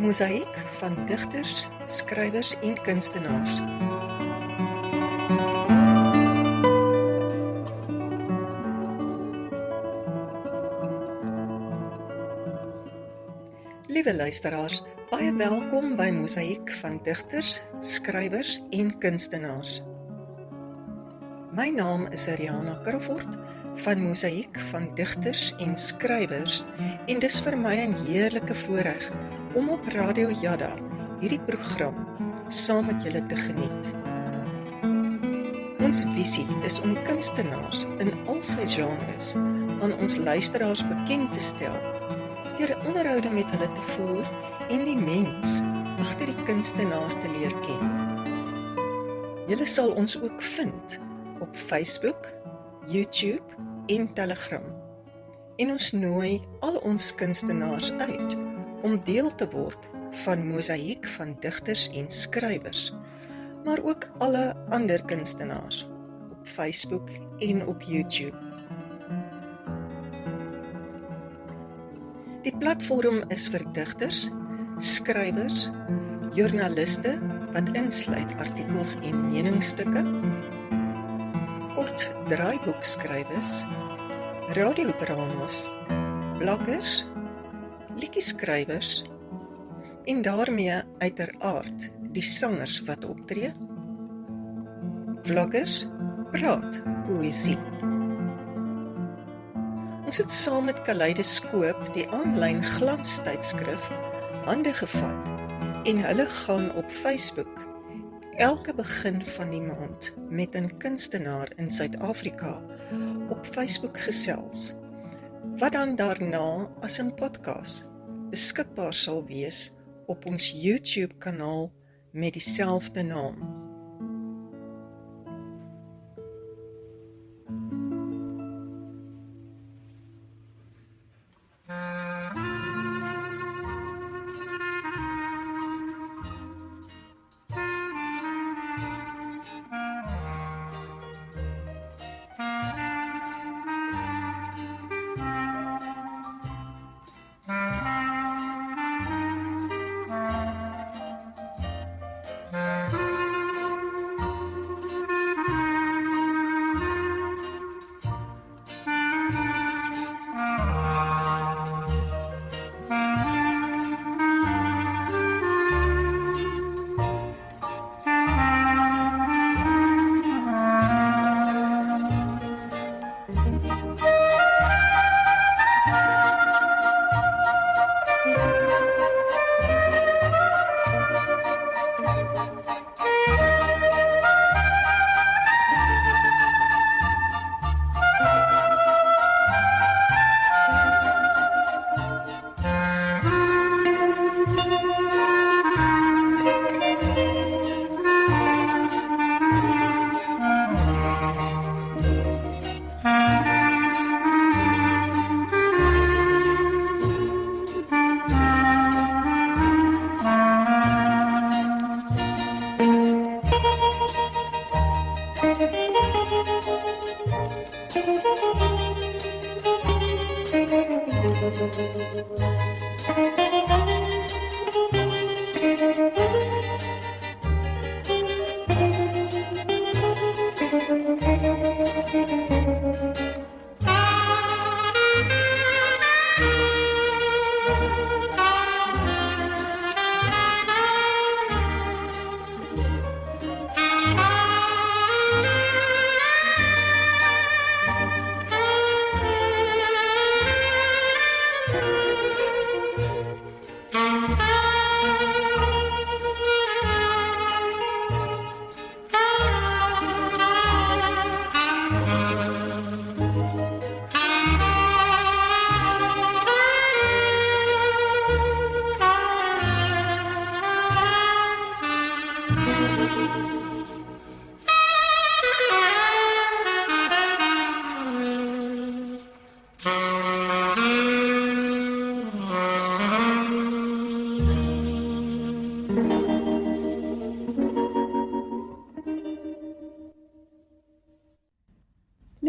Mosaïek van digters, skrywers en kunstenaars. Liewe luisteraars, baie welkom by Mosaïek van digters, skrywers en kunstenaars. My naam is Ariana Krofort van Mosaïek van digters en skrywers en dis vir my 'n heerlike voorreg om op Radio Yada hierdie program saam met julle te geniet. Ons visie is om kunstenaars in al sy genres aan ons luisteraars bekend te stel, deur onderhoude met hulle te voer en die mens agter die kunstenaar te leer ken. Julle sal ons ook vind op Facebook, YouTube en Telegram. En ons nooi al ons kunstenaars uit om deel te word van Mosaïek van digters en skrywers, maar ook alle ander kunstenaars op Facebook en op YouTube. Die platform is vir digters, skrywers, joernaliste wat insluit artikels en meningsstukke, kort draaiboekskrywers, radiodramas, bloggers, liedjieskrywers en daarmee uiteraard die sangers wat optree, vloggers, praat, poësie. Ons het saam met Kaleidoskoop die aanlyn glanstydskrif hande gevat en hulle gaan op Facebook elke begin van die maand met 'n kunstenaar in Suid-Afrika op Facebook gesels, wat dan daarna as 'n podcast beskikbaar sal wees op ons YouTube-kanaal met dieselfde naam.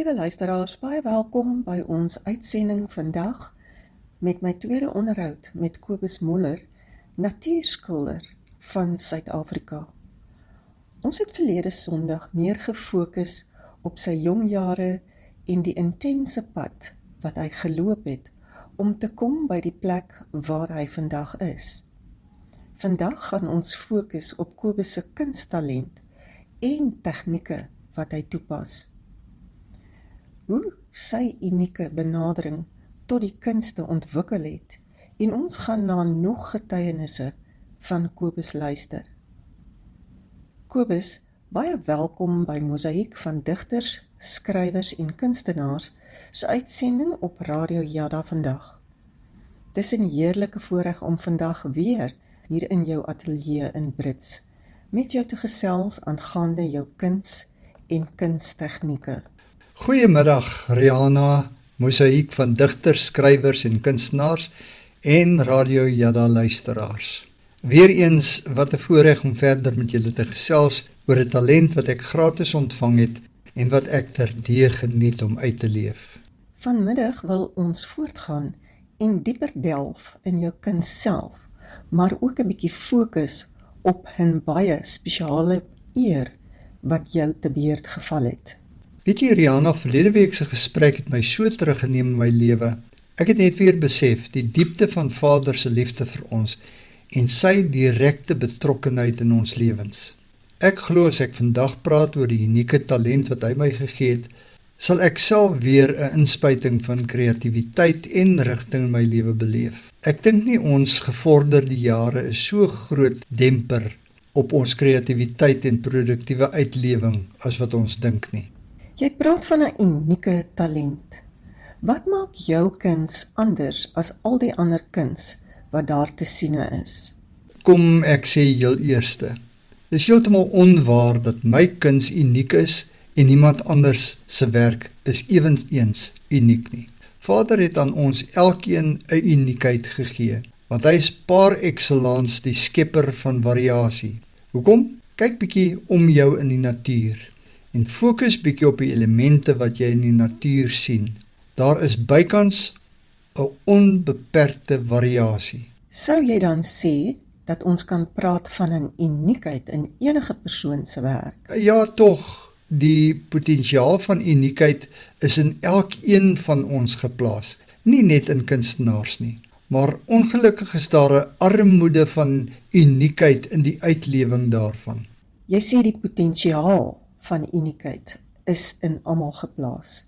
Liewe luisteraars, baie welkom by ons uitsending vandag met my tweede onderhoud met Kobus Moller, natuurskilder van Suid-Afrika. Ons het verlede Sondag meer gefokus op sy jong jare en die intense pad wat hy geloop het om te kom by die plek waar hy vandag is. Vandag gaan ons fokus op Kobus se kunstalent en tegnieke wat hy toepas. Hoe sy unieke benadering tot die kunste ontwikkel het, en ons gaan na nog getuienisse van Kobus luister. Kobus, baie welkom by Mosaïek van digters, skrywers en kunstenaars se uitsending op Radio Jada vandag. Dis 'n heerlike voorreg om vandag weer hier in jou ateljee in Brits met jou te gesels aangaande jou kuns en kunstegnieke. Goeiemiddag Rihanna, Mosaïek van digters, skrywers en kunstenaars en Radio Jada luisteraars. Weereens wat 'n voorreg om verder met julle te gesels oor 'n talent wat ek gratis ontvang het en wat ek terdee geniet om uit te leef. Vanmiddag wil ons voortgaan en dieper delf in jou kuns self, maar ook 'n bietjie fokus op 'n baie spesiale eer wat jou te beurt geval het. Weet jy Rihanna, verlede week se gesprek het my so teruggeneem in my lewe. Ek het net weer besef die diepte van Vader se liefde vir ons en sy direkte betrokkenheid in ons lewens. Ek glo as ek vandag praat oor die unieke talent wat hy my gegee het, sal ek self weer 'n inspuiting van kreatiwiteit en rigting in my lewe beleef. Ek dink nie ons gevorderde jare is so groot demper op ons kreatiwiteit en produktiewe uitlewing as wat ons dink nie. Jy praat van 'n unieke talent. Wat maak jou kuns anders as al die ander kuns wat daar te siene is? Kom ek sê heel eerste, dis heeltemal onwaar dat my kuns uniek is en niemand anders se werk is eweneens uniek nie. Vader het aan ons elkeen 'n uniekheid gegee, want hy is par excellence die skepper van variasie. Hoekom? Kyk bietjie om jou in die natuur en fokus bietjie op die elemente wat jy in die natuur sien. Daar is bykans 'n onbeperkte variasie. Sou jy dan sê dat ons kan praat van 'n uniekheid in enige persoon se werk? Ja, tog, die potensiaal van uniekheid is in elkeen van ons geplaas, nie net in kunstenaars nie. Maar ongelukkig is daar 'n armoede van uniekheid in die uitlewing daarvan. Jy sê die potensiaal van uniekheid is in almal geplaas,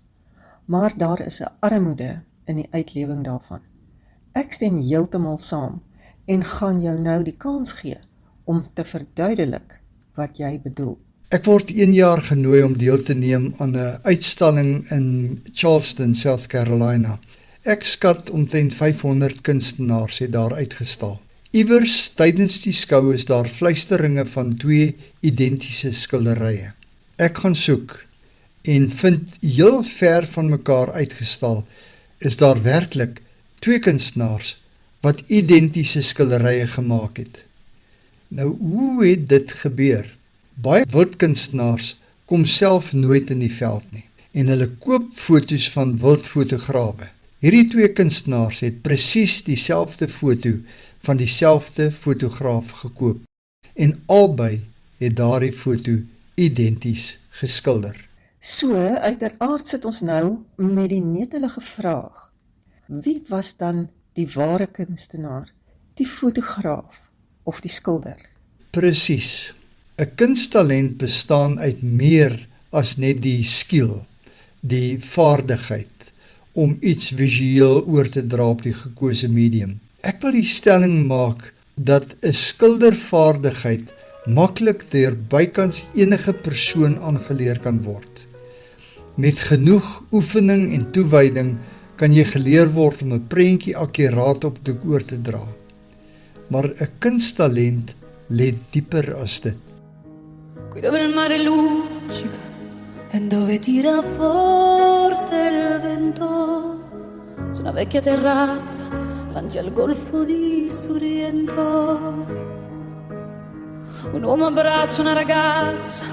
maar daar is 'n armoede in die uitlewing daarvan. Ek stem heeltemal saam en gaan jou nou die kans gee om te verduidelik wat jy bedoel. Ek word 1 jaar genooi om deel te neem aan 'n uitstalling in Charleston, South Carolina. Ek skat omtrent 500 kunstenaars het daar uitgestal. Iewers tydens die skou is daar fluisteringe van 2 identiese skilderye. Ek gaan soek en vind heel ver van mekaar uitgestal is daar werklik 2 kunstenaars wat identiese skilderye gemaak het. Nou, hoe het dit gebeur? Baie wildkunstenaars kom self nooit in die veld nie en hulle koop foto's van wildfotograwe. Hierdie 2 kunstenaars het presies dieselfde foto van dieselfde fotograaf gekoop en albei het daardie foto identies geskilder. So, uiteraard sit ons nou met die netelige vraag: wie was dan die ware kunstenaar, die fotograaf of die skilder? Presies. 'n Kunsttalent bestaan uit meer as net die skill, die vaardigheid om iets visueel oor te dra op die gekose medium. Ek wil die stelling maak dat 'n skildervaardigheid maklik deur bykans enige persoon aangeleer kan word. Met genoeg oefening en toewyding kan jy geleer word om 'n prentjie akkuraat op doek oor te dra. Maar 'n kunsttalent lê dieper as dit. Qui dove il mare luccica e dove tira forte il vento, su una vecchia terrazza davanti al golfo di Sorrento. Un uomo abbraccia una ragazza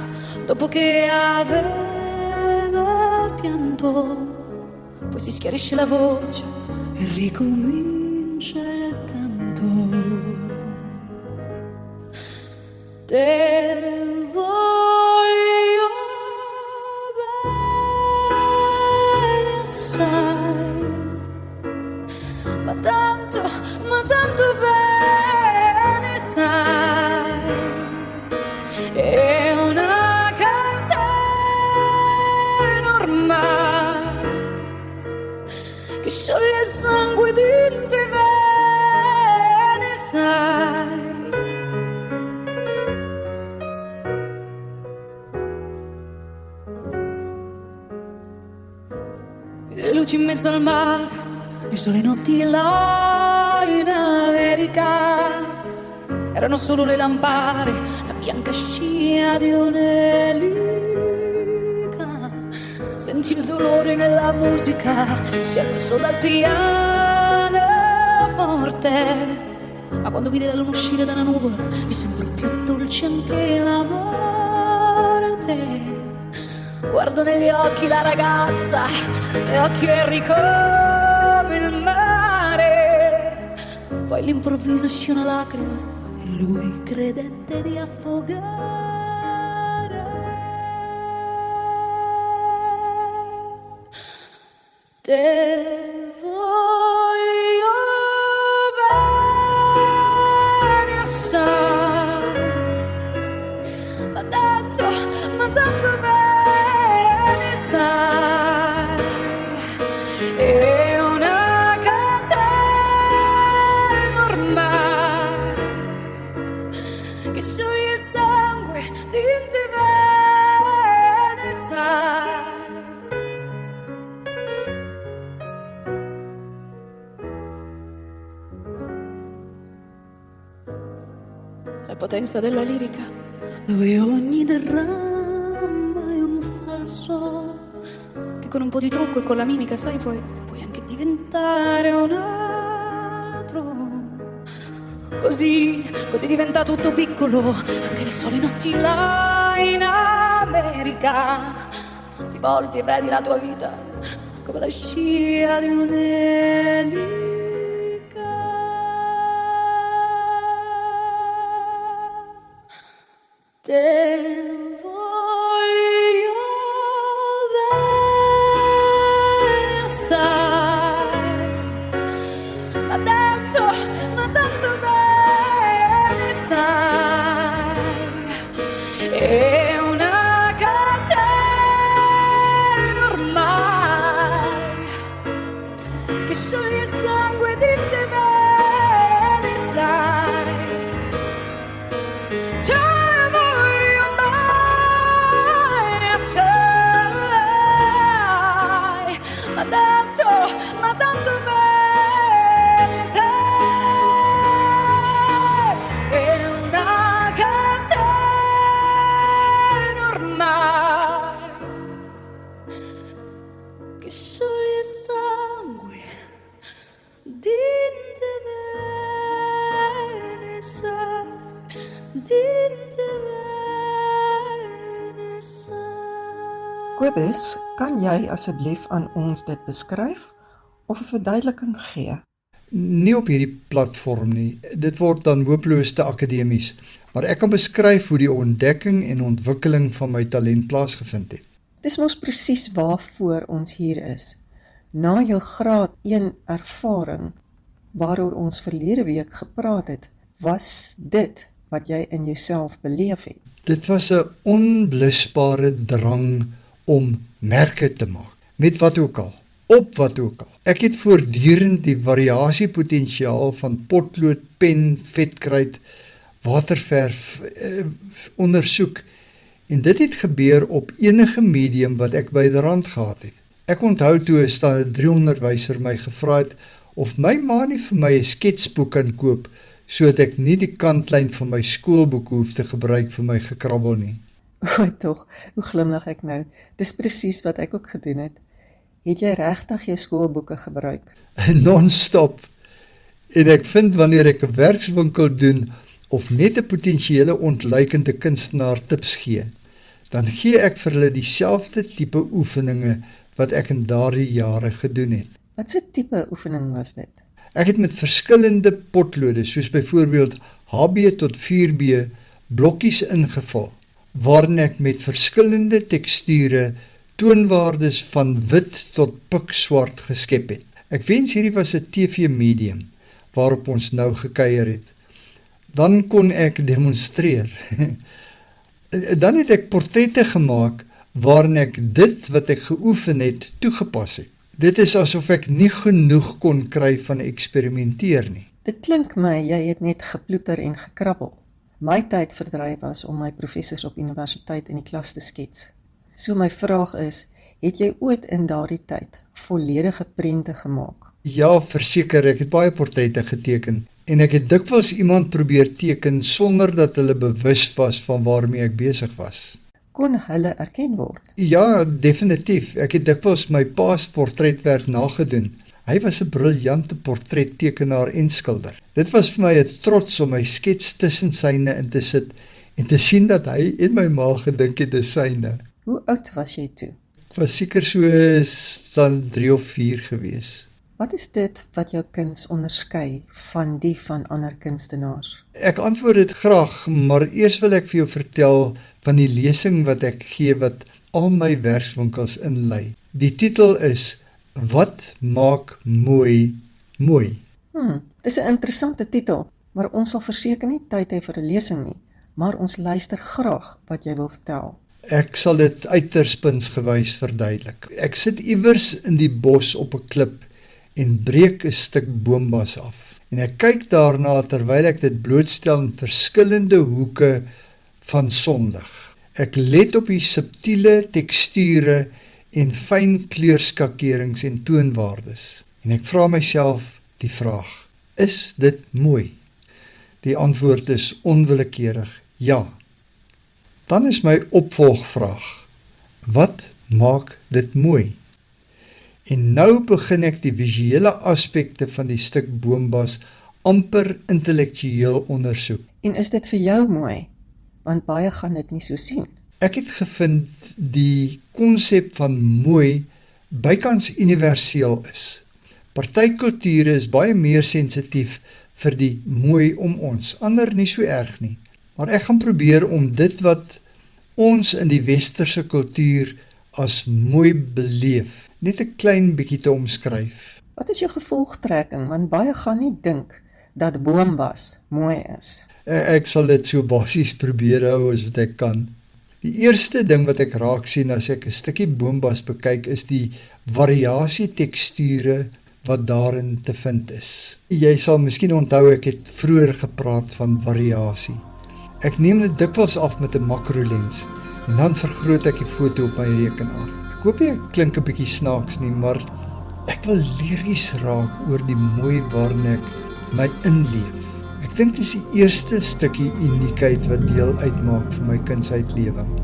dopo che aveva pianto, poi si schiarisce la voce e ricomincia il canto. Te voglio bene assai, ma tanto bene sai, è una catena ormai che scioglie il sangue dentro i veni, sai. Le luci in mezzo al mare, le sole notti là in America, erano solo le lampade, la bianca scia di un'elica. Senti il dolore nella musica, si alzò dal piano forte, ma quando vide la luna uscire dalla nuvola, gli sembrò più dolce anche la morte. Guardo negli occhi la ragazza, le occhi eri come il mare. Poi all'improvviso uscì una lacrima e lui credette di affogare. Te voglio bene assai, ma tanto bene sai, è una catena ormai che scioglie il sangue dentro i veni, sai. La potenza della lirica, dove ogni derrama è un falso, che con un po' di trucco e con la mimica, sai, puoi anche diventare un altro. Così diventa tutto piccolo, anche le sole notti là in America. Ti volti e vedi la tua vita come la scia di un'elica. Te voglio bene assai, ma tanto bene sai, è una catena ormai che scioglie il sangue dentro i veni, sai. Ma tanto bene sai, è una catena ormai che scioglie il sangue dentro i veni, sai, dentro i veni, sai. Kobus, kan jy asseblief aan ons dit beskryf of 'n verduideliking gee? Nie op hierdie platform nie. Dit word dan hopeloos te akademies. Maar ek kan beskryf hoe die ontdekking en ontwikkeling van my talent plaasgevind het. Dis mos presies waarvoor ons hier is. Na jou graad 1 ervaring, waaroor ons verlede week gepraat het, was dit wat jy in jouself beleef het. Dit was 'n onblusbare drang om merke te maak, met wat ook al, op wat ook al. Ek het voortdurend die variasiepotensiaal van potlood, pen, vetkruid, waterverf ondersoek, en dit het gebeur op enige medium wat ek byderhand gehad het. Ek onthou toe 'n standaard 3 onderwyser my gevra het of my ma nie vir my 'n sketsboek kan koop, sodat ek nie die kantlyn van my skoolboek hoef te gebruik vir my gekrabbel nie. O, tog, hoe glimlag ek nou. Dis presies wat ek ook gedoen het. Het jy regtig jou skoolboeke gebruik? Non-stop. En ek vind wanneer ek 'n werkswinkel doen of net 'n potensiële ontluikende kunstenaar tips gee, dan gee ek vir hulle dieselfde tipe oefeninge wat ek in daardie jare gedoen het. Wat se tipe oefening was dit? Ek het met verskillende potlode, soos byvoorbeeld HB tot 4B, blokkies ingevul, waarin ek met verskillende teksture toonwaardes van wit tot pikswart geskep het. Ek wens hierdie was 'n TV-medium waarop ons nou gekuier het. Dan kon ek demonstreer. Dan het ek portrette gemaak waarin ek dit wat ek geoefen het toegepas het. Dit is asof ek nie genoeg kon kry van eksperimenteer nie. Dit klink my, jy het net geploeter en gekrabbel. My tyd verdryf was om my professors op universiteit in die klas te skets. So my vraag is, het jy ooit in daardie tyd volledige prente gemaak? Ja, verseker, ek het baie portrette geteken en ek het dikwels iemand probeer teken sonder dat hulle bewus was van waarmee ek besig was. Kon hulle erken word? Ja, definitief. Ek het dikwels my pa se portretwerk nagedoen. Hy was 'n briljante portrettekenaar en skilder. Dit was vir my 'n trots om my skets tussen syne in te sit en te sien dat hy en my ma gedink het dis syne. Hoe oud was jy toe? Ek was seker so 3 of 4 gewees. Wat is dit wat jou kuns onderskei van die van ander kunstenaars? Ek antwoord dit graag, maar eers wil ek vir jou vertel van die lesing wat ek gee wat al my werkswinkels inlei. Die titel is Wat maak mooi mooi? Dis 'n interessante titel, maar ons sal verseker nie tyd hê vir 'n lesing nie, maar ons luister graag wat jy wil vertel. Ek sal dit uiterspuntsgewys verduidelik. Ek sit iewers in die bos op 'n klip en breek 'n stuk boombas af. En ek kyk daarna terwyl ek dit blootstel in verskillende hoeke van sonlig. Ek let op die subtiele teksture en fyn kleurskakerings en toonwaardes. En ek vra myself die vraag, is dit mooi? Die antwoord is onwillekeurig, ja. Dan is my opvolgvraag, wat maak dit mooi? En nou begin ek die visuele aspekte van die stuk boombas amper intellektueel ondersoek. En is dit vir jou mooi? Want baie gaan dit nie so sien. Ek het gevind die konsep van mooi bykans universeel is. Party kulture is baie meer sensitief vir die mooi om ons, ander nie so erg nie. Maar ek gaan probeer om dit wat ons in die westerse kultuur as mooi beleef, net 'n klein bietjie te omskryf. Wat is jou gevolgtrekking? Want baie gaan nie dink dat boombas mooi is. Ek sal dit so basies probeer hou as wat ek kan. Die eerste ding wat ek raak sien as ek 'n stukkie boombas bekyk is die variasie teksture wat daarin te vind is. Jy sal miskien onthou ek het vroeër gepraat van variasie. Ek neem dit dikwels af met 'n makrolens en dan vergroot ek die foto op my rekenaar. Ek hoop nie ek klink 'n bietjie snaaks nie, maar ek wil lyries raak oor die mooi waarin ek my inleef. Ek dink dit is die eerste stukkie uniekheid wat deel uitmaak van my kunsuitlewing.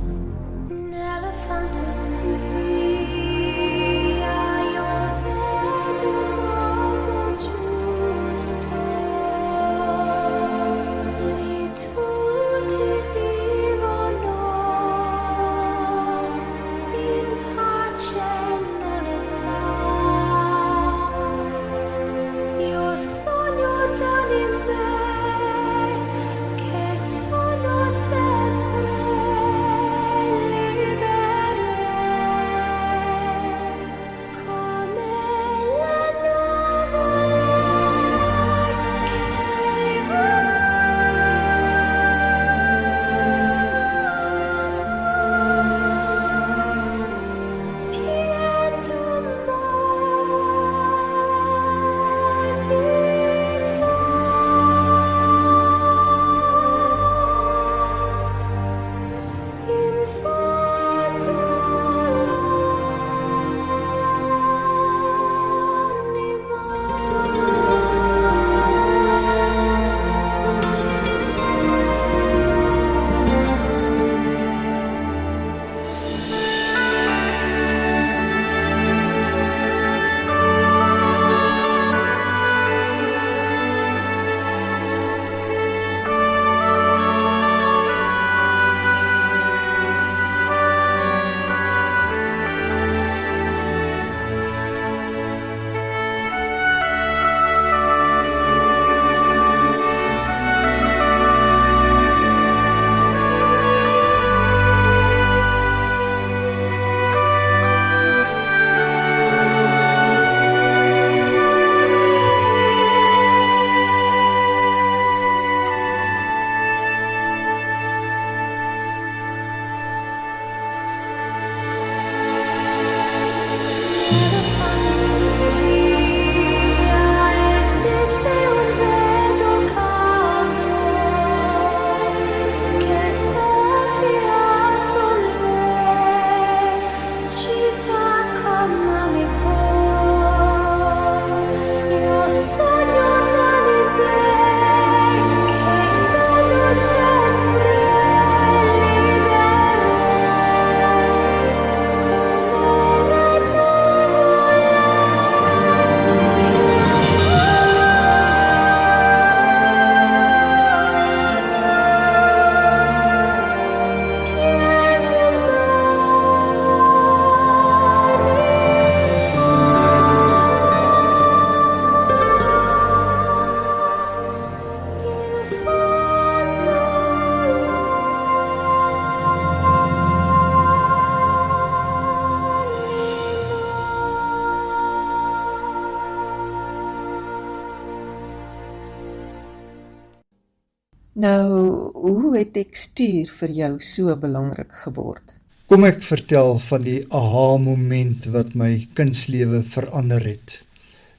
Nou, hoe het tekstuur vir jou so belangrik geword? Kom ek vertel van die aha-moment wat my kunslewe verander het.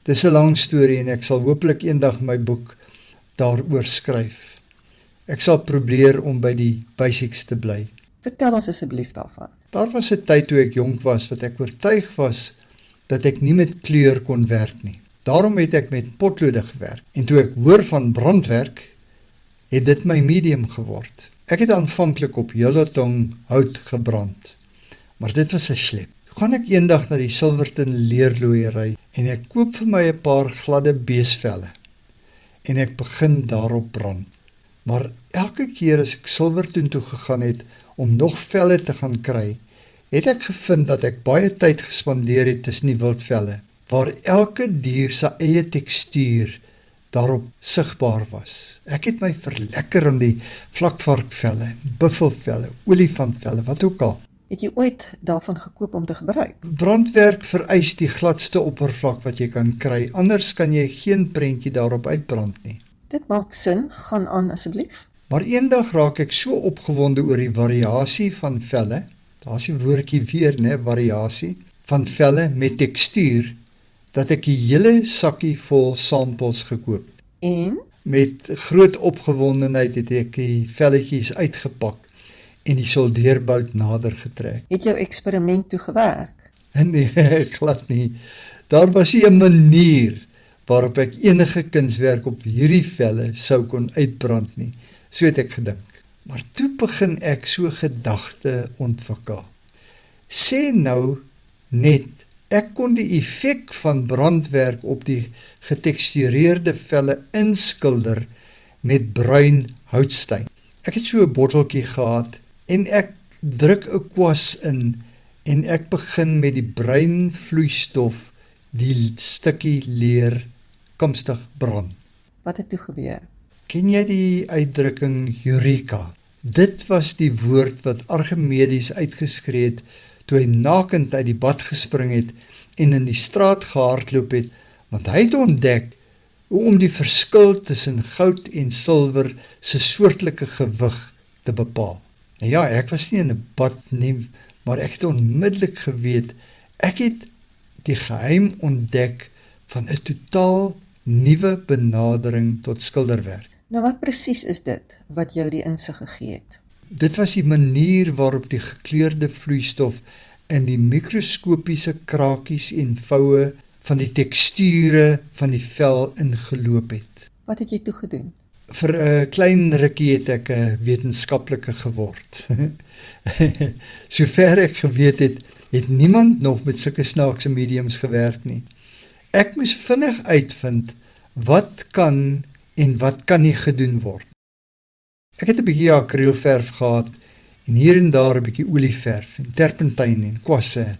Dis 'n lang storie en ek sal hopelik eendag my boek daaroor skryf. Ek sal probeer om by die basics te bly. Vertel ons asseblief daarvan. Daar was 'n tyd toe ek jonk was wat ek oortuig was dat ek nie met kleur kon werk nie. Daarom het ek met potlode gewerk. En toe ek hoor van brandwerk, het dit my medium geword. Ek het aanvanklik op Yellowtong hout gebrand, maar dit was 'n slep. Toe gaan ek eendag na die Silverton leerlooiery en ek koop vir my 'n paar gladde beesvelle en ek begin daarop brand. Maar elke keer as ek Silverton toe gegaan het om nog velle te gaan kry, het ek gevind dat ek baie tyd gespandeer het tussen die wildvelle, waar elke dier se eie tekstuur daarop sigbaar was. Ek het my verlekker aan die vlakvarkvelle, buffelvelle, olifantvelle, wat ook al. Het jy ooit daarvan gekoop om te gebruik? Brandwerk vereis die gladste oppervlak wat jy kan kry, anders kan jy geen prentjie daarop uitbrand nie. Dit maak sin, gaan aan asseblief. Maar eendag raak ek so opgewonde oor die variasie van velle, daar is die woordjie weer, variasie, van velle met tekstuur, dat ek die hele sakkie vol samples gekoop. En? Met groot opgewondenheid het ek die velletjies uitgepak en die soldeerbout nader getrek. Het jou eksperiment toe gewerk? Nee, glad nie. Daar was nie 'n manier waarop ek enige kunswerk op hierdie velle sou kon uitbrand nie. So het ek gedink. Maar toe begin ek so gedagte ontwikkel. Sê nou net, ek kon die effek van brandwerk op die getekstureerde velle inskilder met bruin houtsteen. Ek het so 'n botteltjie gehad en ek druk 'n kwas in en ek begin met die bruin vloeistof die stukkie leer kunstig brand. Wat het toe gebeur? Ken jy die uitdrukking Eureka? Dit was die woord wat Archimedes uitgeskree het toe hy nakend uit die bad gespring het en in die straat gehardloop het, want hy het ontdek hoe om die verskil tussen goud en silwer se soortelike gewig te bepaal. Nou ja, ek was nie in 'n bad nie, maar ek het onmiddellik geweet, ek het die geheim ontdek van 'n totaal nuwe benadering tot skilderwerk. Nou wat presies is dit wat jou die insig gegee het? Dit was die manier waarop die gekleurde vloeistof in die mikroskopiese krakies en voue van die teksture van die vel ingeloop het. Wat het jy toe gedoen? Vir 'n klein rukkie het ek 'n wetenskaplike geword. Sover ek geweet het, het niemand nog met sulke snaakse mediums gewerk nie. Ek moes vinnig uitvind wat kan en wat kan nie gedoen word. Ek het 'n bietjie akrielverf gehad en hier en daar 'n bietjie olieverf en terpentyn en kwasse.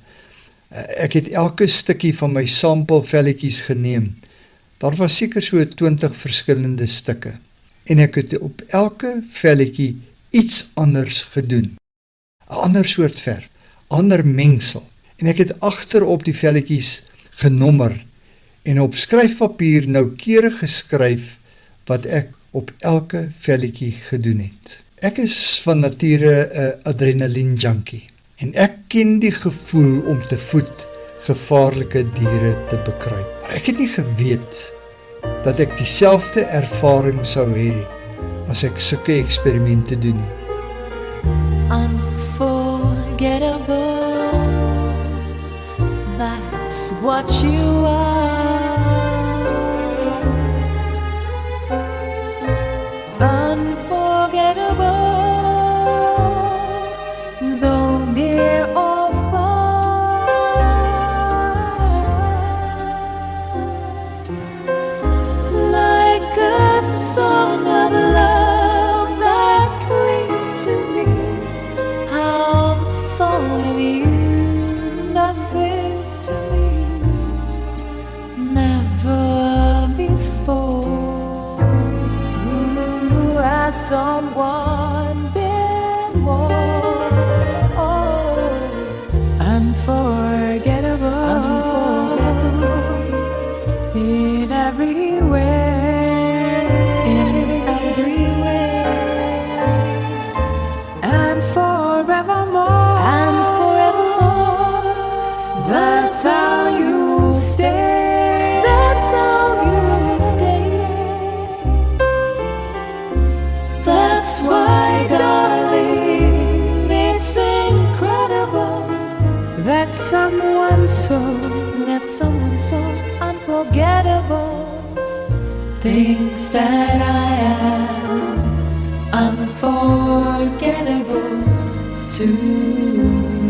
Ek het elke stukkie van my samplevelletjies geneem. Daar was seker so 20 verskillende stukke en ek het op elke velletjie iets anders gedoen. 'n Ander soort verf, ander mengsel. En ek het agterop die velletjies genommer en op skryfpapier noukeurig geskryf wat ek op elke velletjie gedoen het. Ek is van nature 'n adrenalien junkie en ek ken die gevoel om te voet gevaarlike diere te bekruip. Maar ek het nie geweet dat ek dieselfde ervaring sou hê as ek sulke eksperimente doen nie. Unforgettable, that's what you are. Unforgettable, though near or far, like a song of love that clings to me. How the thought of you does things to me. someone so unforgettable. Things that I am unforgettable too.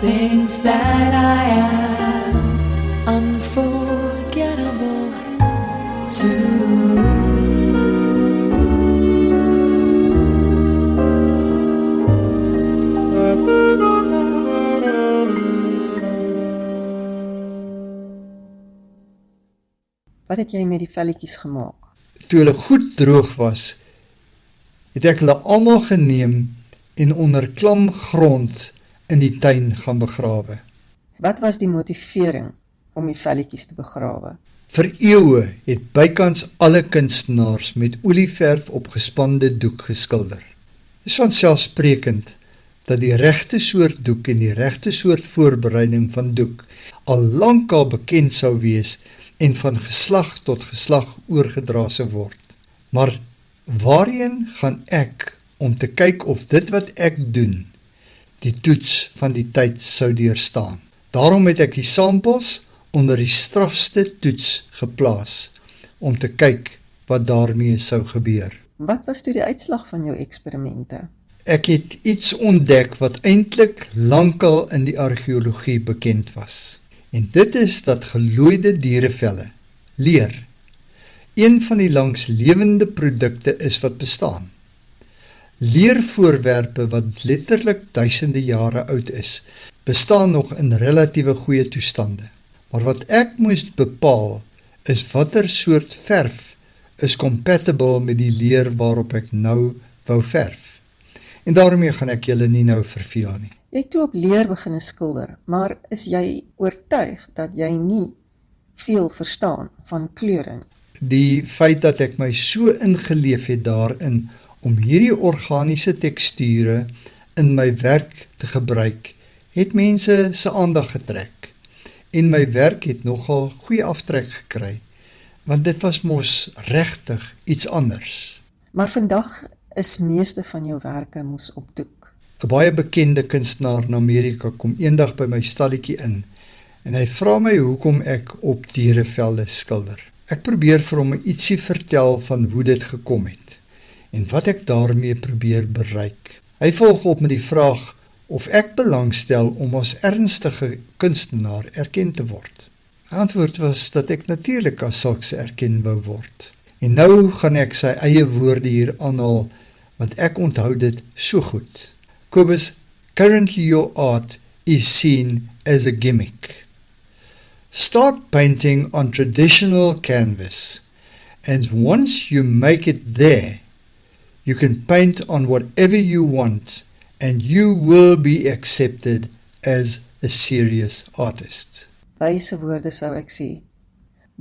Things that I am unforgettable too. Wat het jy met die velletjies gemaak? Toe hulle goed droog was, het ek hulle almal geneem en onder klam grond in die tuin gaan begrawe. Wat was die motivering om die velletjies te begrawe? Vir eeue het bykans alle kunstenaars met olieverf op gespande doek geskilder. Dit is vanselfsprekend dat die regte soort doek en die regte soort voorbereiding van doek al lankal bekend sou wees en van geslag tot geslag oorgedra sou word. Maar waarheen gaan ek om te kyk of dit wat ek doen die toets van die tyd sou deurstaan? Daarom het ek die samples onder die strafste toets geplaas om te kyk wat daarmee sou gebeur. Wat was toe die uitslag van jou eksperimente? Ek het iets ontdek wat eintlik lankal in die argeologie bekend was. En dit is dat gelooide dierevelle, leer, een van die langslewende produkte is wat bestaan. Leervoorwerpe wat letterlik duisende jare oud is, bestaan nog in relatieve goeie toestande. Maar wat ek moes bepaal, is watter soort verf is compatible met die leer waarop ek nou wou verf. En daarmee gaan ek julle nie nou verveel nie. Jy het toe op leer begin skilder, maar is jy oortuig dat jy nie veel verstaan van kleure? Die feit dat ek my so ingeleef het daarin om hierdie organiese teksture in my werk te gebruik, het mense se aandag getrek. En my werk het nogal goeie aftrek gekry, want dit was mos regtig iets anders. Maar vandag is meeste van jou werke mos op doek. 'n Baie bekende kunstenaar in Amerika kom eendag by my stalletjie in en hy vra my hoekom ek op dierevelle skilder. Ek probeer vir hom ietsie vertel van hoe dit gekom het en wat ek daarmee probeer bereik. Hy volg op met die vraag of ek belangstel om as ernstige kunstenaar erken te word. Die antwoord was dat ek natuurlik as sulks erken wou word. En nou gaan ek sy eie woorde hier aanhaal, want ek onthou dit so goed. Kobus, currently your art is seen as a gimmick. Start painting on traditional canvas, and once you make it there, you can paint on whatever you want, and you will be accepted as a serious artist. Wyse woorde sou ek sê.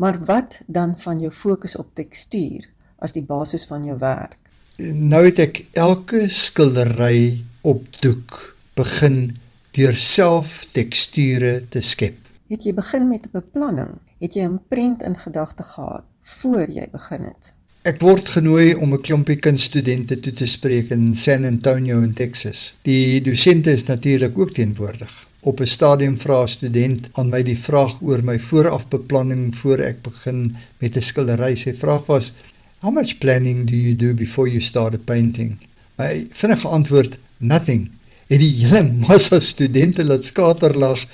Maar wat dan van jou fokus op tekstuur as die basis van jou werk? Nou het ek elke skildery op doek begin deur self teksture te skep. Het jy begin met 'n beplanning? Het jy 'n prent in gedagte gehad voor jy begin het? Ek word genooi om 'n klompie kunststudente toe te spreek in San Antonio in Texas. Die dosente is natuurlik ook teenwoordig. Op 'n stadium vra 'n student aan my die vraag oor my voorafbeplanning voor ek begin met 'n skildery. Sy vraag was, "How much planning do you do before you start a painting?" My vinnige antwoord, "Nothing." Het die hele massa studente laat skaterlag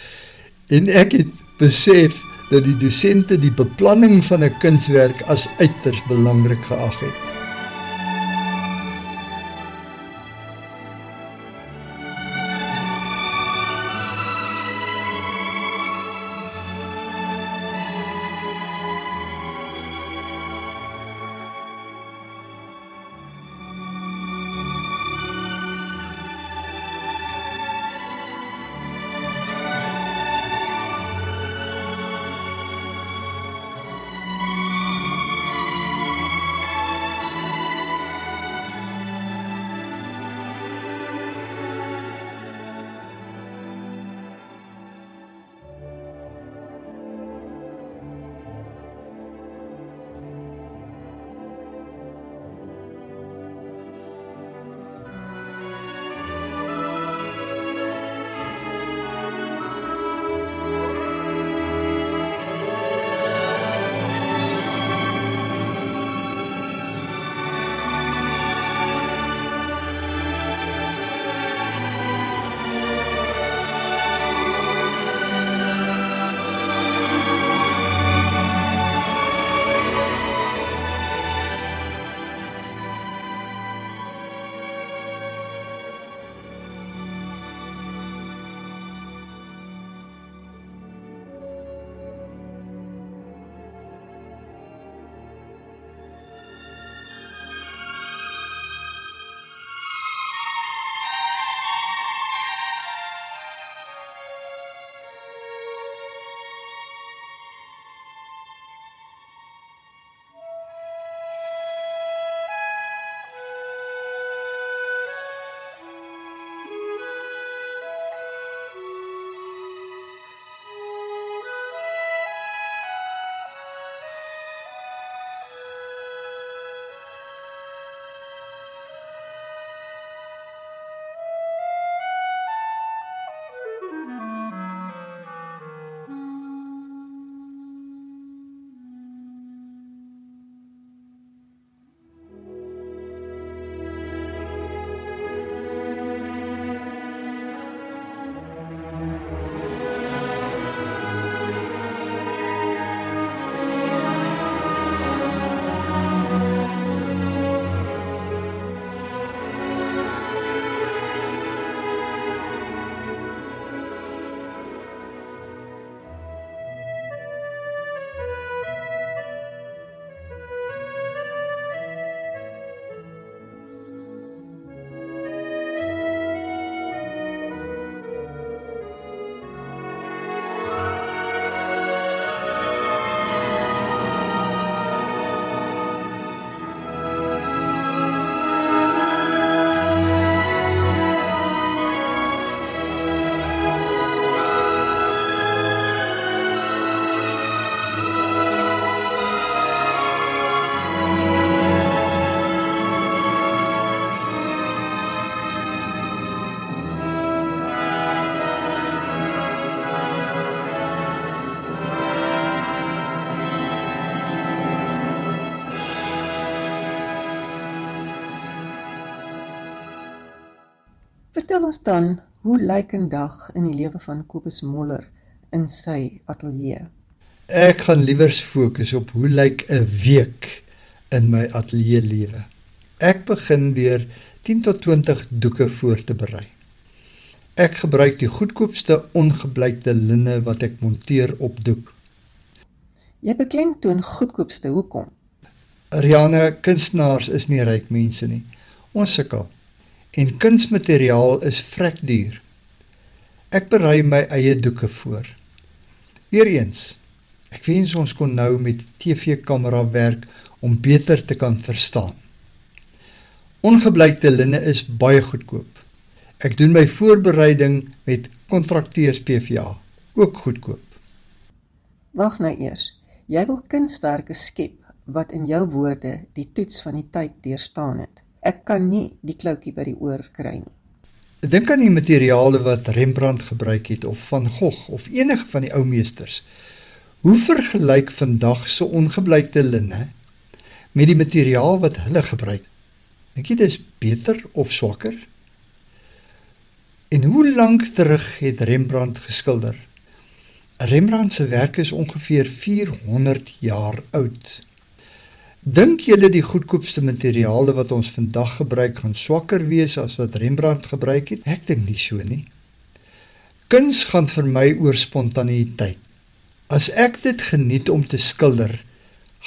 en ek het besef dat die dosente die beplanning van 'n kunswerk as uiters belangrik geag het. Vertel ons dan, hoe lyk 'n dag in die lewe van Kobus Moller in sy ateljee? Ek gaan liewers fokus op hoe lyk 'n week in my ateljee lewe. Ek begin deur 10 tot 20 doeke voor te berei. Ek gebruik die goedkoopste ongebleikte linne wat ek monteer op doek. Jy beklemtoon goedkoopste, hoekom? Rianne, kunstenaars is nie ryk mense nie. Ons sukkel. En kunsmateriaal is vrek duur. Ek berei my eie doeke voor. Weereens, ek wens ons kon nou met TV-kamera werk om beter te kan verstaan. Ongebleikte linne is baie goedkoop. Ek doen my voorbereiding met kontrakteurs PVA, ook goedkoop. Wag nou eers. Jy wil kunswerke skep wat in jou woorde die toets van die tyd deurstaan het. Ek kan nie die kloutjie by die oor kry nie. Dink aan die materiale wat Rembrandt gebruik het, of Van Gogh, of enige van die ou meesters. Hoe vergelyk vandag se ongebleikte linne met die materiaal wat hulle gebruik? Dink jy dit is beter of swakker? En hoe lank terug het Rembrandt geskilder? Rembrandt se werk is ongeveer 400 jaar oud. Dink julle die goedkoopste materiale wat ons vandag gebruik gaan swakker wees as wat Rembrandt gebruik het? Ek dink nie so nie. Kuns gaan vir my oor spontaniteit. As ek dit geniet om te skilder,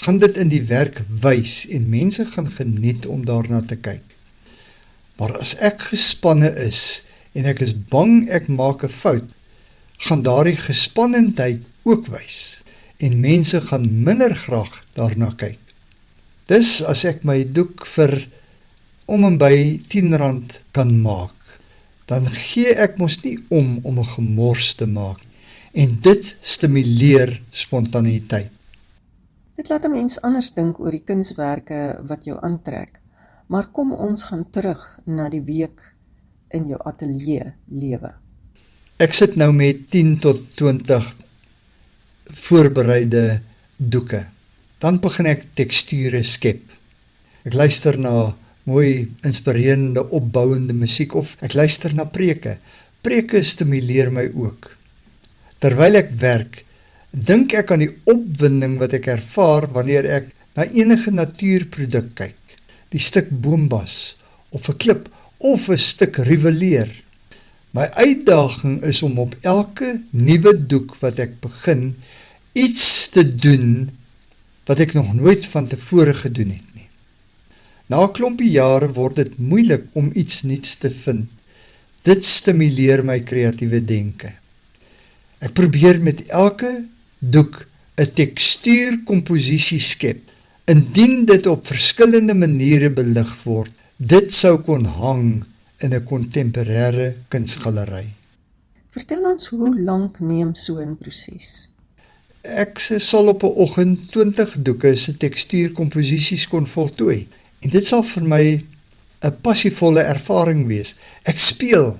gaan dit in die werk wys en mense gaan geniet om daarna te kyk. Maar as ek gespanne is en ek is bang ek maak 'n fout, gaan daardie gespannendheid ook wys en mense gaan minder graag daarna kyk. Dis as ek my doek vir om en by R10 kan maak, dan gee ek mos nie om 'n gemors te maak, en dit stimuleer spontaniteit. Dit laat 'n mens anders dink oor die kunswerke wat jou aantrek, maar kom ons gaan terug na die week in jou ateljee lewe. Ek sit nou met 10 tot 20 voorbereide doeke. Dan begin ek teksture skep. Ek luister na mooi, inspirerende, opbouende musiek, of ek luister na preke. Preke stimuleer my ook. Terwyl ek werk, dink ek aan die opwinding wat ek ervaar wanneer ek na enige natuurproduk kyk. Die stuk boombas, of 'n klip, of 'n stuk riveleer. My uitdaging is om op elke nuwe doek wat ek begin, iets te doen wat ek nog nooit van tevore gedoen het nie. Na 'n klompie jare word dit moeilik om iets nuuts te vind. Dit stimuleer my kreatiewe denke. Ek probeer met elke doek 'n tekstuurkomposisie skep. Indien dit op verskillende maniere belig word, dit sou kon hang in 'n kontemporêre kunsgalery. Vertel ons hoe lank neem so 'n proses? Ek sal op 'n oggend 20 doeke se tekstuurkomposisies kon voltooi. En dit sal vir my 'n passievolle ervaring wees. Ek speel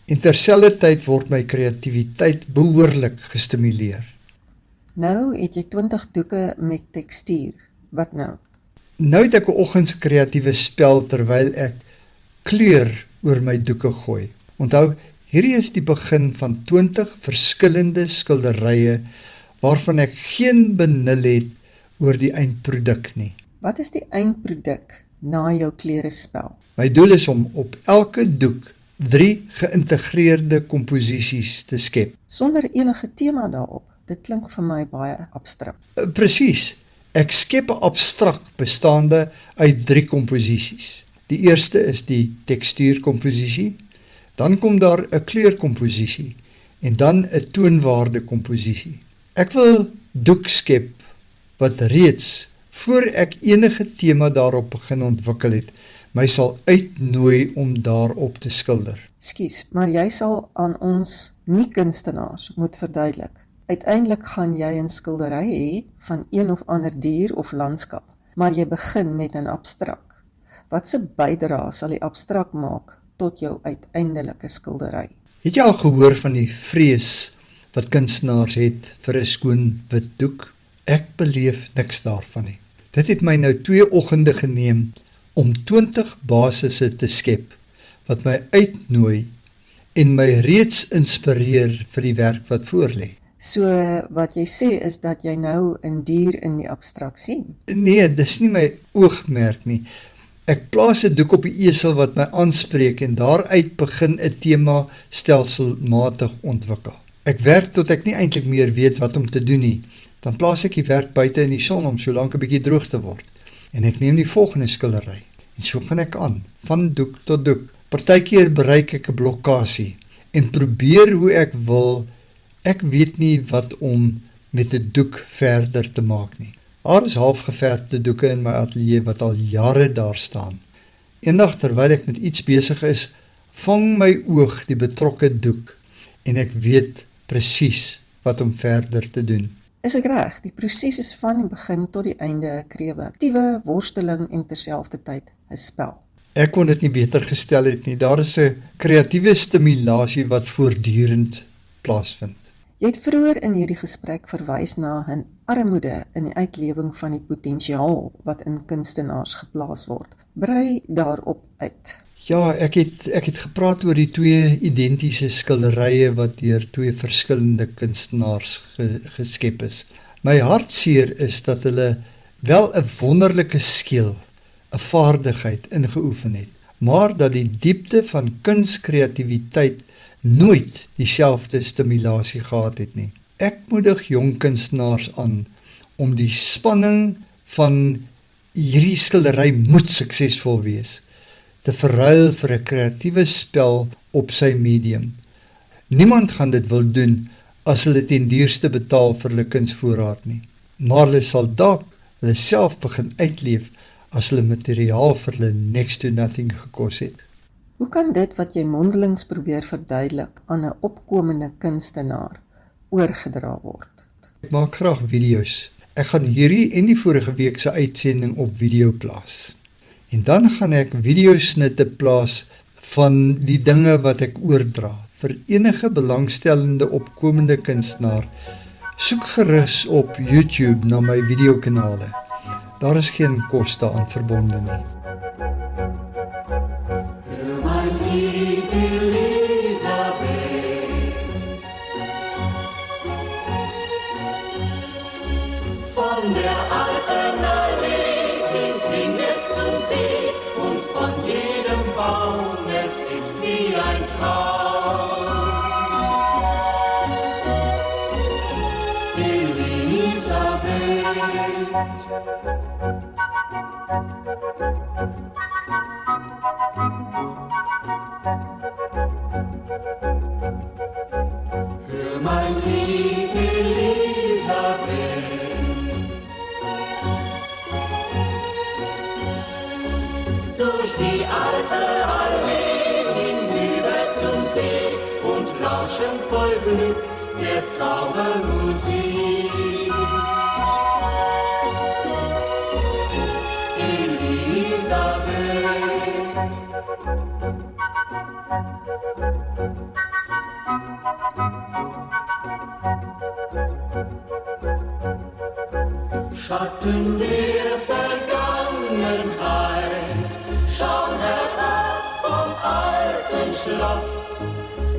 en terselfdertyd word my kreatiwiteit behoorlik gestimuleer. Nou het jy 20 doeke met tekstuur. Wat nou? Nou het ek 'n oggend se kreatiewe spel terwyl ek kleur oor my doeke gooi. Onthou, hierdie is die begin van 20 verskillende skilderye waarvan ek geen benul het oor die eindproduk nie. Wat is die eindproduk na jou kleurespel? My doel is om op elke doek 3 geïntegreerde komposisies te skep. Sonder enige tema daarop. Dit klink vir my baie abstrakt. Presies. Ek skep 'n abstrakt bestaande uit 3 komposisies. Die eerste is die tekstuurkomposisie, dan kom daar 'n kleurkomposisie en dan 'n toonwaardekomposisie. Ek wil doek skep wat reeds voor ek enige tema daarop begin ontwikkel het, my sal uitnooi om daarop te skilder. Skus, maar jy sal aan ons nie-kunstenaars moet verduidelik. Uiteindelik gaan jy 'n skildery hê van een of ander dier of landskap, maar jy begin met 'n abstrak. Wat se bydrae sal die abstrak maak tot jou uiteindelike skildery? Het jy al gehoor van die vrees wat kunstenaars het vir 'n skoon wit doek? Ek beleef niks daarvan nie. Dit het my nou 2 oggende geneem om 20 basisse te skep wat my uitnooi en my reeds inspireer vir die werk wat voorlê. So wat jy sê is dat jy nou 'n dier in die abstrak sien? Nee, dis nie my oogmerk nie. Ek plaas 'n doek op die esel wat my aanspreek en daaruit begin 'n tema stelselmatig ontwikkel. Ek werk tot ek nie eintlik meer weet wat om te doen nie. Dan plaas ek die werk buite in die son om so lank 'n bietjie droog te word. En ek neem die volgende skildery. En so gaan ek aan, van doek tot doek. Partykeer bereik ek 'n blokkasie en probeer hoe ek wil. Ek weet nie wat om met 'n doek verder te maak nie. Daar is halfgeverfde doeke in my ateljee wat al jare daar staan. Eendag terwyl ek met iets besig is, vang my oog die betrokke doek en ek weet presies wat om verder te doen. Is ek reg? Die proses is van die begin tot die einde 'n kreatiewe worsteling en terselfdertyd 'n spel. Ek kon dit nie beter gestel het nie. Daar is 'n kreatiewe stimulasie wat voortdurend plaasvind. Jy het vroeër in hierdie gesprek verwys na 'n armoede in die uitlewing van die potensiaal wat in kunstenaars geplaas word. Brei daarop uit. Ja, ek het gepraat oor die twee identiese skilderye wat deur twee verskillende kunstenaars geskep is. My hartseer is dat hulle wel 'n wonderlike skill, 'n vaardigheid ingeoefen het, maar dat die diepte van kunskreatiwiteit nooit dieselfde stimulasie gehad het nie. Ek moedig jong kunstenaars aan om die spanning van hierdie skildery moet suksesvol wees, te verruil vir 'n kreatiewe spel op sy medium. Niemand gaan dit wil doen as hulle ten duurste betaal vir hulle kunsvoorraad nie, maar hulle sal dalk hulle self begin uitleef as hulle materiaal vir hulle next to nothing gekos het. Hoe kan dit wat jy mondelings probeer verduidelik aan 'n opkomende kunstenaar oorgedra word? Ek maak graag video's. Ek gaan hierdie en die vorige week se uitsending op video plaas. En dan gaan ek videosnitte plaas van die dinge wat ek oordra. Vir enige belangstellende opkomende kunstenaar, soek gerus op YouTube na my videokanale. Daar is geen koste aan verbonde nie. Von der alten Allee klingt es zum See und von jedem Baum, es ist wie ein Traum. Elisabeth. Hör mein Lied, Elisabeth. Durch die alte Allee hinüber zum See und lauschen voll Glück der Zaubermusik. Elisabeth. Schatten der Vergangenheit schauen herab vom alten Schloss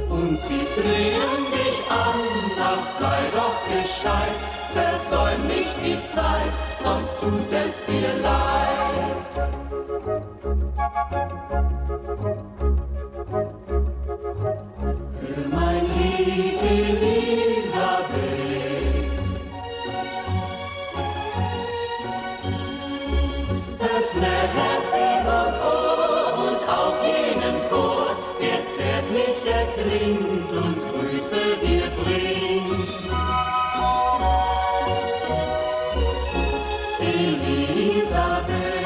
und sie flehen dich an, ach sei doch gescheit, versäum nicht die Zeit, sonst tut es dir leid. Hör mein Lied, Elisabeth. Öffne Herz und Ohr und auch jenen Chor, der zärtlich erklingt und Grüße dir bringt. Elisabeth.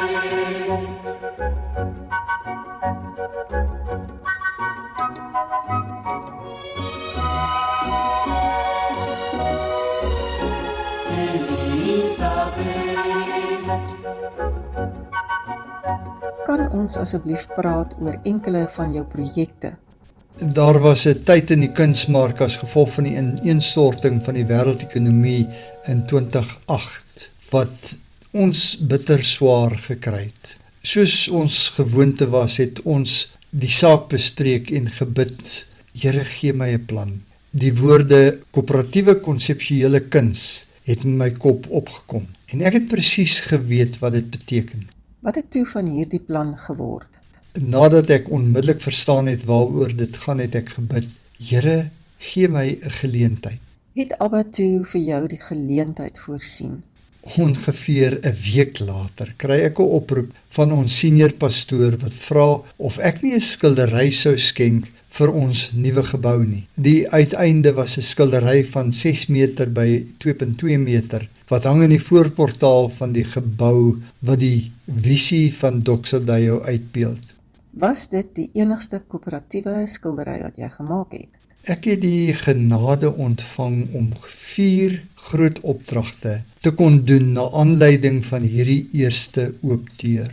Kan ons asseblief praat oor enkele van jou projekte? Daar was 'n tyd in die kunsmark as gevolg van die ineenstorting van die wêreldekonomie in 2008 wat ons bitter swaar gekry het. Soos ons gewoonte was, het ons die saak bespreek en gebid, Here gee my 'n plan. Die woorde koöperatiewe konseptuele kuns het in my kop opgekom en ek het presies geweet wat dit beteken. Wat het toe van hierdie plan geword? Nadat ek onmiddellik verstaan het waaroor dit gaan, het ek gebid, Here, gee my 'n geleentheid. Het Abba toe vir jou die geleentheid voorsien? Ongeveer 'n week later kry ek 'n oproep van ons senior pastoor wat vra of ek nie 'n skildery sou skenk vir ons nuwe gebou nie. Die uiteinde was 'n skildery van 6 meter by 2.2 meter wat hang in die voorportaal van die gebou wat die visie van Doxodeo uitbeeld. Was dit die enigste koöperatiewe skildery wat jy gemaak het? Ek het die genade ontvang om 4 groot opdragte te kon doen na aanleiding van hierdie eerste oop deur.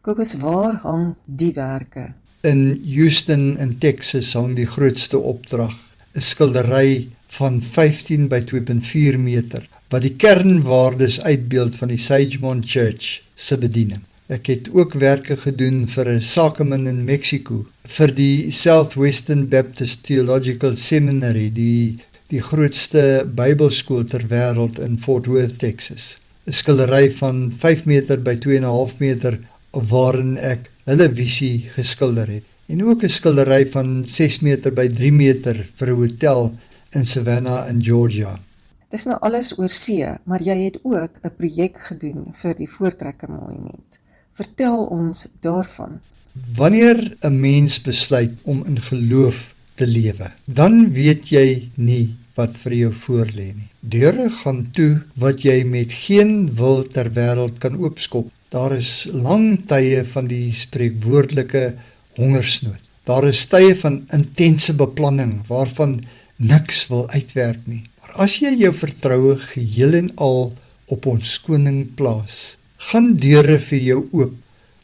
Kobus, waar hang die werke? In Houston in Texas hang die grootste opdrag, 'n skildery van 15 by 2.4 meter, wat die kernwaardes uitbeeld van die Sagemont Church se bediening. Ek het ook werke gedoen vir 'n sakeman in Mexico, vir die Southwestern Baptist Theological Seminary, die grootste Bybelskool ter wêreld in Fort Worth, Texas. 'n Skildery van 5 meter by 2.5 meter, waarin ek hulle visie geskilder het. En ook 'n skildery van 6 meter by 3 meter vir 'n hotel in Savannah in Georgia. Dis nou alles oor see, maar jy het ook 'n projek gedoen vir die Voortrekker Monument. Vertel ons daarvan. Wanneer 'n mens besluit om in geloof te lewe, dan weet jy nie wat vir jou voorlê nie. Deure gaan toe wat jy met geen wil ter wêreld kan oopskop. Daar is lang tye van die spreekwoordelike hongersnood. Daar is tye van intense beplanning waarvan niks wil uitwerk nie. Maar as jy jou vertroue geheel en al op ons koning plaas, gaan deure vir jou oop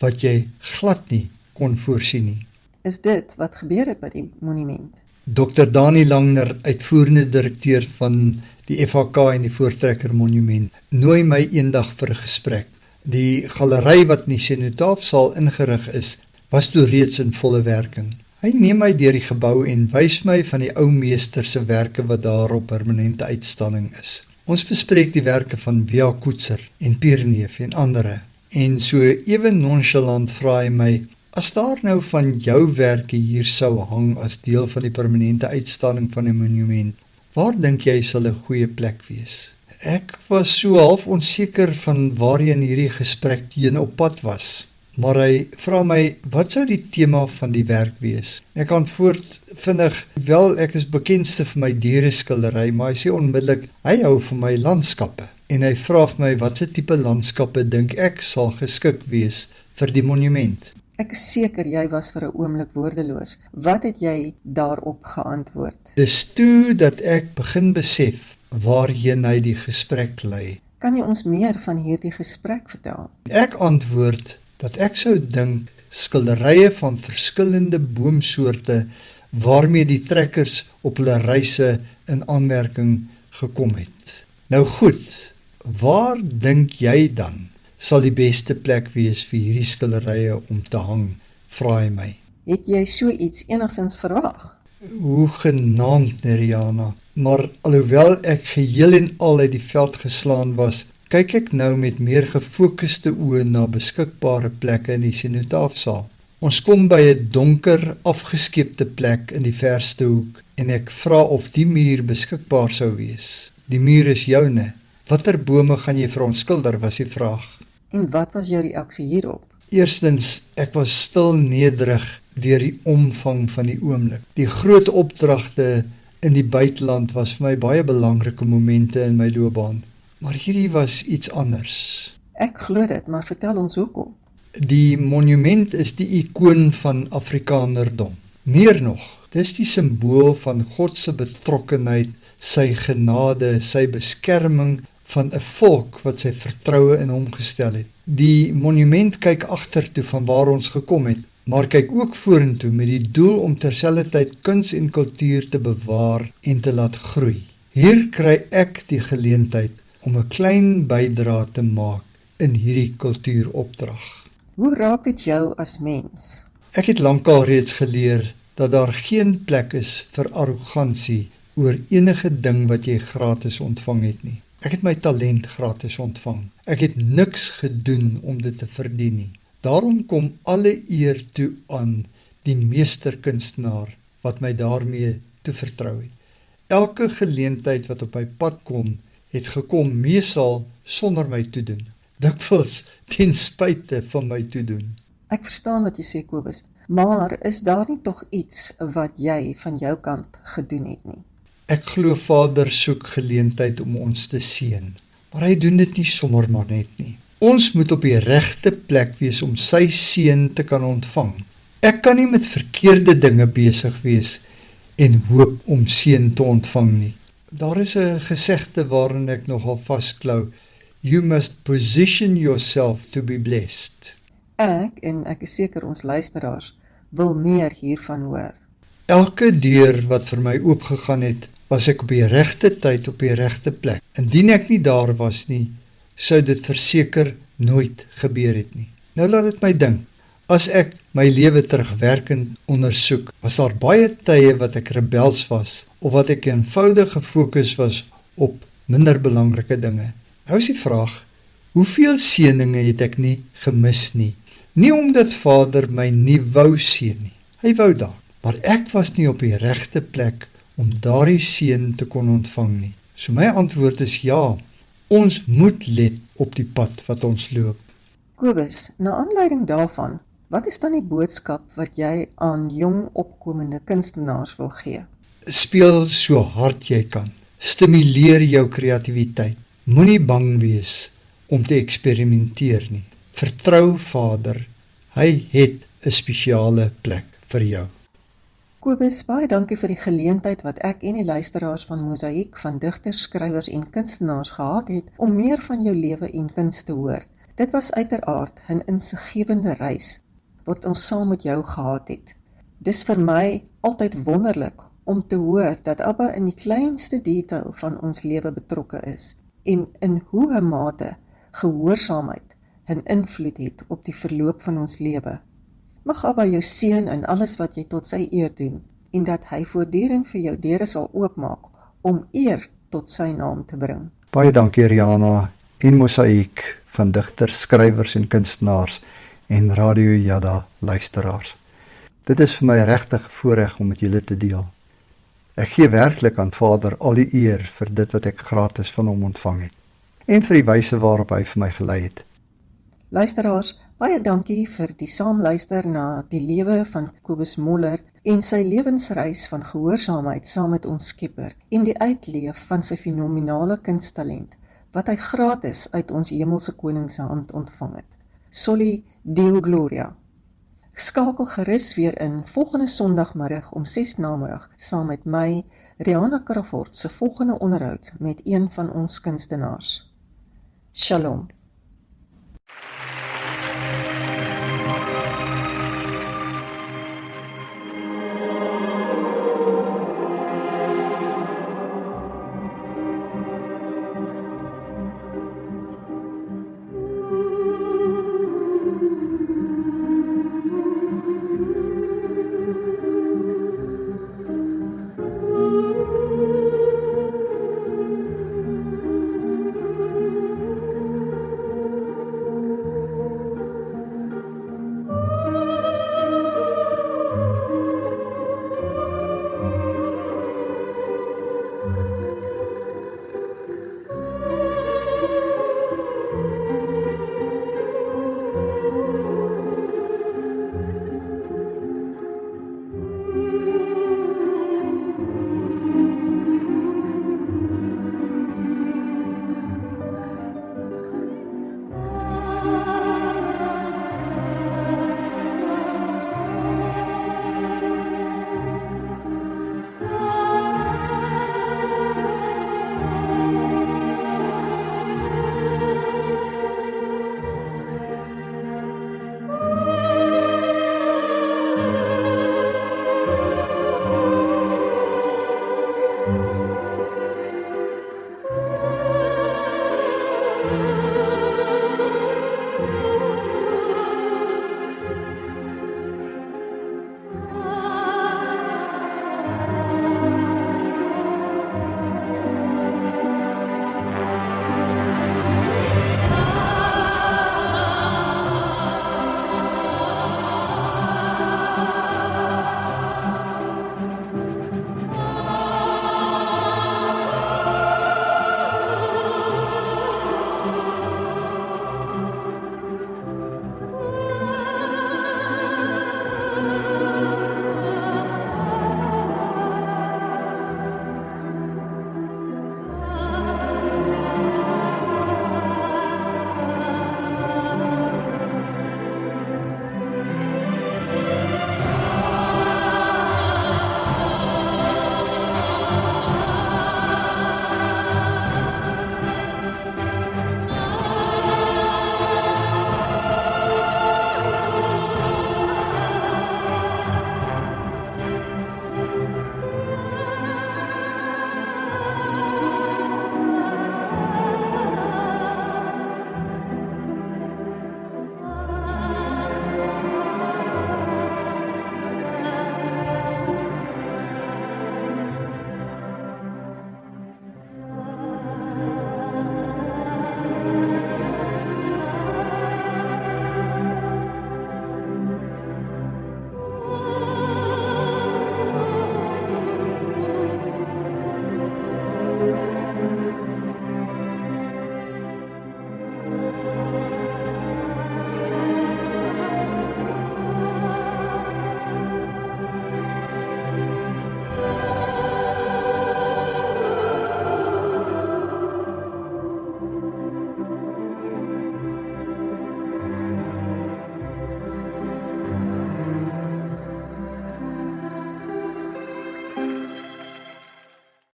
wat jy glad nie kon voorsien nie. Is dit wat gebeur het by die monument? Dr. Dani Langner, uitvoerende direkteur van die FHK en die Voortrekker Monument, nooi my eendag vir 'n gesprek. Die galery wat in die Senotaafsaal ingerig is, was toe reeds in volle werking. Hy neem my deur die gebou en wys my van die ou meester se werke wat daar op permanente uitstalling is. Ons bespreek die werke van Via Koetser en Pierneef en ander. En so ewe nonchalant vra hy my, as daar nou van jou werke hier sou hang as deel van die permanente uitstalling van 'n monument, waar dink jy sal 'n goeie plek wees? Ek was so half onseker van waarheen hierdie gesprek heen op pad was. Maar hy vra my, wat sou die tema van die werk wees? Ek antwoord vinnig, wel ek is bekendste vir my diereskildery, maar hy sê onmiddellik, hy hou van my landskappe. En hy vra vir my, watse tipe landskappe dink ek sal geskik wees vir die monument? Ek is seker jy was vir 'n oomblik woordeloos. Wat het jy daarop geantwoord? Dis toe dat ek begin besef waarheen hy die gesprek lei. Kan jy ons meer van hierdie gesprek vertel? Ek antwoord dat ek sou dink skilderye van verskillende boomsoorte waarmee die trekkers op hulle reise in aanmerking gekom het. Nou goed, waar dink jy dan sal die beste plek wees vir hierdie skilderye om te hang, vra hy my. Het jy so iets enigstens verwag? Hoegenaamd, Neriana, maar alhoewel ek geheel en al uit die veld geslaan was, kyk ek nou met meer gefokuste oë na beskikbare plekke in die Senotaafsaal. Ons kom by 'n donker, afgeskeepte plek in die verste hoek en ek vra of die muur beskikbaar sou wees. Die muur is joune. Watter bome gaan jy vir ons skilder, was die vraag. En wat was jou reaksie hierop? Eerstens, ek was stil nederig deur die omvang van die oomblik. Die groot opdragte in die buiteland was vir my baie belangrike momente in my loopbaan. Maar hierdie was iets anders. Ek glo dit, maar vertel ons hoekom. Die monument is die ikoon van Afrikanerdom. Meer nog, dis die simbool van God se betrokkenheid, sy genade, sy beskerming van 'n volk wat sy vertroue in hom gestel het. Die monument kyk agtertoe van waar ons gekom het, maar kyk ook vorentoe met die doel om terselfdertyd kuns en kultuur te bewaar en te laat groei. Hier kry ek die geleentheid om 'n klein bydrae te maak in hierdie kultuuropdrag. Hoe raak dit jou as mens? Ek het lankal reeds geleer dat daar geen plek is vir arrogansie oor enige ding wat jy gratis ontvang het nie. Ek het my talent gratis ontvang. Ek het niks gedoen om dit te verdien nie. Daarom kom alle eer toe aan die meesterkunstenaar wat my daarmee toevertrou het. Elke geleentheid wat op my pad kom, het gekom meesal sonder my toedoen. Dikwels ten spyte van my toedoen. Ek verstaan wat jy sê, Kobus, maar is daar nie tog iets wat jy van jou kant gedoen het nie? Ek glo Vader soek geleentheid om ons te seën, maar hy doen dit nie sommer maar net nie. Ons moet op die regte plek wees om sy seën te kan ontvang. Ek kan nie met verkeerde dinge besig wees en hoop om seën te ontvang nie. Daar is 'n gesegde waarin ek nogal vasklou. You must position yourself to be blessed. Ek is seker ons luisteraars, wil meer hiervan hoor. Elke deur wat vir my oopgegaan het, was ek op die regte tyd op die regte plek. Indien ek nie daar was nie, sou dit verseker nooit gebeur het nie. Nou laat dit my dink, as ek my lewe terugwerkend ondersoek, was daar baie tye wat ek rebels was, of wat ek eenvoudig gefokus was op minder belangrike dinge. Nou is die vraag, hoeveel seëninge het ek nie gemis nie? Nie omdat Vader my nie wou seën nie, hy wou daar, maar ek was nie op die regte plek om daardie seën te kon ontvang nie. So my antwoord is ja, ons moet let op die pad wat ons loop. Kobus, na aanleiding daarvan, wat is dan die boodskap wat jy aan jong opkomende kunstenaars wil gee? Speel so hard jy kan. Stimuleer jou kreatiwiteit. Moenie bang wees om te eksperimenteer nie. Vertrou Vader, hy het 'n spesiale plek vir jou. Kobus, baie dankie vir die geleentheid wat ek en die luisteraars van Mosaïek van digters, skrywers en kunstenaars gehad het om meer van jou lewe en kuns te hoor. Dit was uiteraard 'n insiggewende reis wat ons saam met jou gehad het. Dis vir my altyd wonderlik om te hoor dat Abba in die kleinste detail van ons lewe betrokke is en in hoe 'n mate gehoorsaamheid 'n invloed het op die verloop van ons lewe. Mag Abba jou seën in alles wat jy tot sy eer doen en dat hy voortdurend vir jou deure sal oopmaak om eer tot sy naam te bring. Baie dankie Rihanna en Mosaïek van digters, skrywers en kunstenaars en Radio Jada luisteraars. Dit is vir my regtig 'n voorreg om met julle te deel. Ek gee werklik aan Vader al die eer vir dit wat ek gratis van hom ontvang het en vir die wyse waarop hy vir my gelei het. Luisteraars, baie dankie vir die saamluister na die lewe van Kobus Moller en sy lewensreis van gehoorsaamheid saam met ons Skepper en die uitleef van sy fenominale kunsttalent wat hy gratis uit ons hemelse koning se hand ontvang het. Soli Deo Gloria. Skakel gerus weer in volgende Sondagmiddag om 6:00 saam met my, Rihanna Crawford, se volgende onderhoud met een van ons kunstenaars. Shalom.